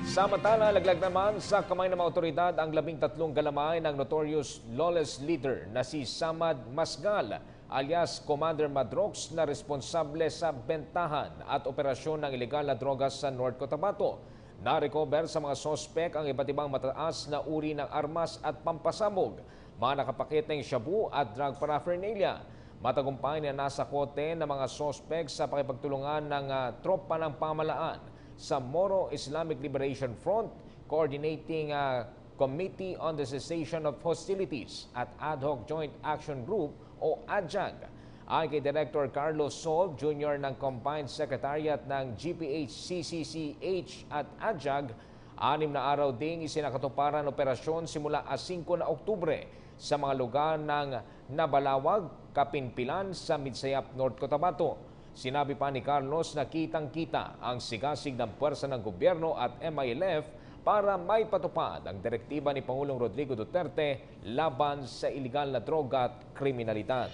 Samantala, laglag naman sa kamay ng mga otoridad ang 13 galamay ng notorious lawless leader na si Samad Masgal alias Commander Madrox na responsable sa bentahan at operasyon ng ilegal na drogas sa North Cotabato. Na-recover sa mga sospek ang iba't ibang mataas na uri ng armas at pampasabog, mga nakapakiteng shabu at drug paraphernalia. Matagumpay na nasa kote ng mga sospek sa pakipagtulungan ng tropa ng pamalaan sa Moro Islamic Liberation Front, Coordinating Committee on the Cessation of Hostilities at Ad Hoc Joint Action Group o ADJAG. Ayon kay Director Carlos Solv Jr. ng Combined Secretariat ng GPH-CCCH at ADJAG, 6 na araw ding isinakatuparan operasyon simula 5 na Oktubre sa mga lugar ng Nabalawag, Kapinpilan sa Midsayap, North Cotabato. Sinabi pa ni Carlos na kitang-kita ang sigasig ng puwersa ng gobyerno at MILF para maipatupad ang direktiba ni Pangulong Rodrigo Duterte laban sa iligal na droga at kriminalidad.